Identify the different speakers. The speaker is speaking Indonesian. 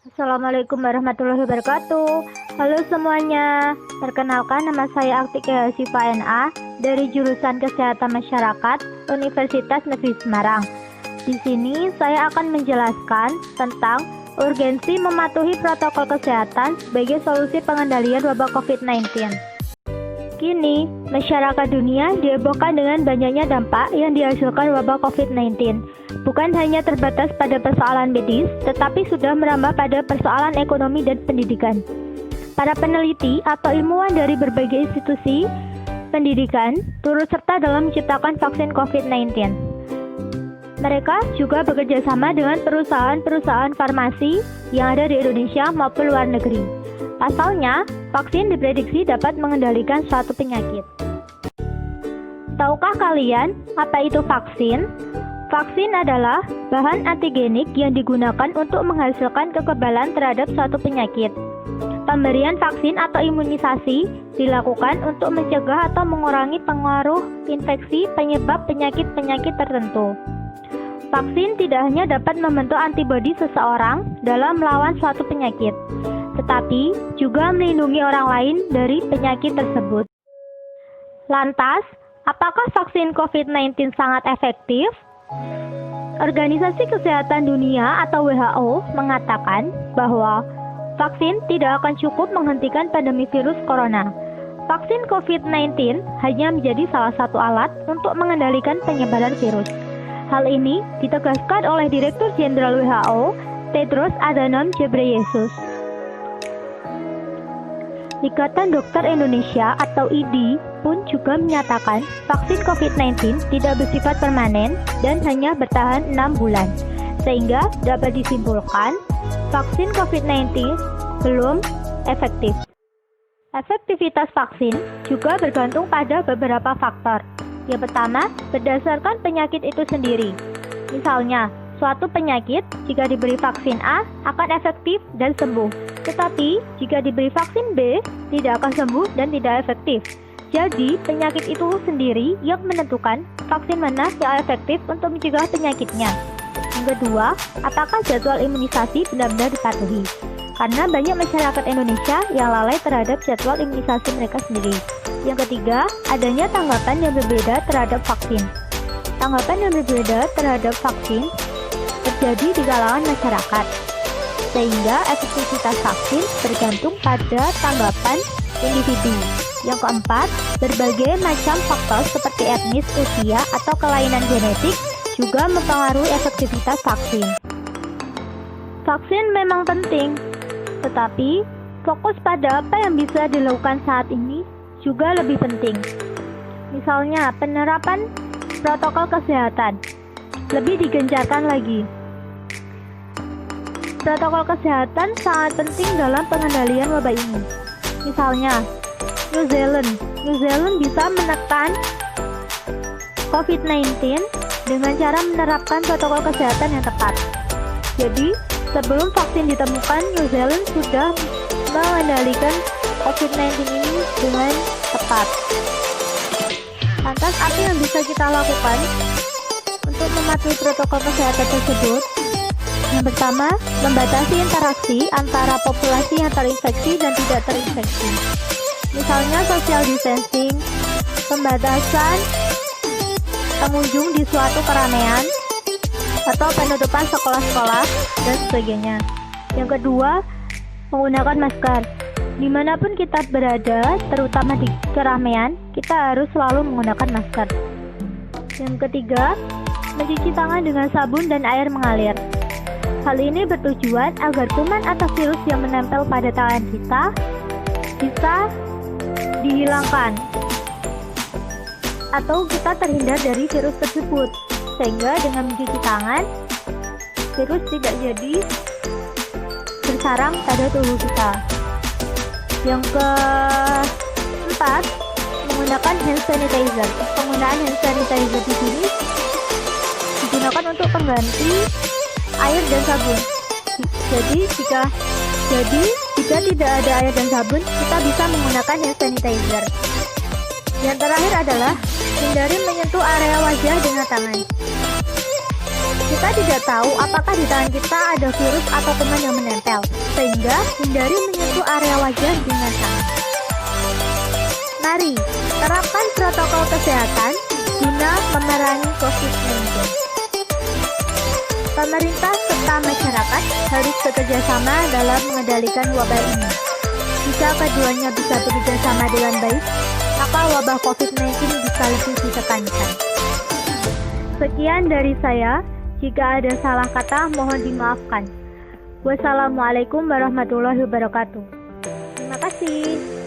Speaker 1: Assalamualaikum warahmatullahi wabarakatuh. Halo semuanya, perkenalkan nama saya Aktika Siva NA dari jurusan Kesehatan Masyarakat Universitas Negeri Semarang. Di sini saya akan menjelaskan tentang urgensi mematuhi protokol kesehatan sebagai solusi pengendalian wabah COVID-19. Kini, masyarakat dunia dihebohkan dengan banyaknya dampak yang dihasilkan wabah COVID-19. Bukan hanya terbatas pada persoalan medis, tetapi sudah merambah pada persoalan ekonomi dan pendidikan. Para peneliti atau ilmuwan dari berbagai institusi pendidikan turut serta dalam menciptakan vaksin COVID-19. Mereka juga bekerja sama dengan perusahaan-perusahaan farmasi yang ada di Indonesia maupun luar negeri. Pasalnya, vaksin diprediksi dapat mengendalikan suatu penyakit. Tahukah kalian apa itu vaksin? Vaksin adalah bahan antigenik yang digunakan untuk menghasilkan kekebalan terhadap suatu penyakit. Pemberian vaksin atau imunisasi dilakukan untuk mencegah atau mengurangi pengaruh infeksi penyebab penyakit-penyakit tertentu. Vaksin tidak hanya dapat membentuk antibodi seseorang dalam melawan suatu penyakit, tetapi juga melindungi orang lain dari penyakit tersebut. Lantas, apakah vaksin COVID-19 sangat efektif? Organisasi Kesehatan Dunia atau WHO mengatakan bahwa vaksin tidak akan cukup menghentikan pandemi virus corona. Vaksin COVID-19 hanya menjadi salah satu alat untuk mengendalikan penyebaran virus. Hal ini ditegaskan oleh Direktur Jenderal WHO, Tedros Adhanom Ghebreyesus. Ikatan Dokter Indonesia atau IDI pun juga menyatakan vaksin COVID-19 tidak bersifat permanen dan hanya bertahan 6 bulan, sehingga dapat disimpulkan vaksin COVID-19 belum efektif. Efektivitas vaksin juga bergantung pada beberapa faktor. Yang pertama, berdasarkan penyakit itu sendiri. Misalnya, suatu penyakit jika diberi vaksin A akan efektif dan sembuh. Tetapi, jika diberi vaksin B, tidak akan sembuh dan tidak efektif. Jadi, penyakit itu sendiri yang menentukan vaksin mana yang efektif untuk mencegah penyakitnya. Yang kedua, apakah jadwal imunisasi benar-benar dipatuhi? Karena banyak masyarakat Indonesia yang lalai terhadap jadwal imunisasi mereka sendiri. Yang ketiga, adanya tanggapan yang berbeda terhadap vaksin. Tanggapan yang berbeda terhadap vaksin terjadi di kalangan masyarakat, sehingga efektivitas vaksin bergantung pada tanggapan individu. Yang keempat, berbagai macam faktor seperti etnis, usia, atau kelainan genetik juga mempengaruhi efektivitas vaksin. Vaksin memang penting, tetapi fokus pada apa yang bisa dilakukan saat ini juga lebih penting. Misalnya, penerapan protokol kesehatan lebih digencarkan lagi. Protokol kesehatan sangat penting dalam pengendalian wabah ini. Misalnya, New Zealand bisa menekan COVID-19 dengan cara menerapkan protokol kesehatan yang tepat. Jadi, sebelum vaksin ditemukan, New Zealand sudah mengendalikan COVID-19 ini dengan tepat. Lantas, apa yang bisa kita lakukan untuk mematuhi protokol kesehatan tersebut? Yang pertama, membatasi interaksi antara populasi yang terinfeksi dan tidak terinfeksi. Misalnya social distancing, pembatasan pengunjung di suatu keramaian, atau penutupan sekolah-sekolah, dan sebagainya. Yang kedua, menggunakan masker. Dimanapun kita berada, terutama di keramaian, kita harus selalu menggunakan masker. Yang ketiga, mencuci tangan dengan sabun dan air mengalir. Hal ini bertujuan agar kuman atau virus yang menempel pada tangan kita bisa dihilangkan atau kita terhindar dari virus tersebut, sehingga dengan mencuci tangan, virus tidak jadi bersarang pada tubuh kita. Yang keempat, menggunakan hand sanitizer. Penggunaan hand sanitizer di sini digunakan untuk pengganti air dan sabun. Jadi jika tidak ada air dan sabun, kita bisa menggunakan hand sanitizer. Yang terakhir adalah hindari menyentuh area wajah dengan tangan. Kita tidak tahu apakah di tangan kita ada virus atau kuman yang menempel. hindari menyentuh area wajah dengan tangan. Mari terapkan protokol kesehatan guna memerangi COVID-19. Pemerintah serta masyarakat harus bekerja sama dalam mengendalikan wabah ini. Jika keduanya bisa bekerja sama dengan baik, maka wabah COVID-19 bisa lebih ditekankan. Sekian dari saya. Jika ada salah kata, mohon dimaafkan. Wassalamualaikum warahmatullahi wabarakatuh. Terima kasih.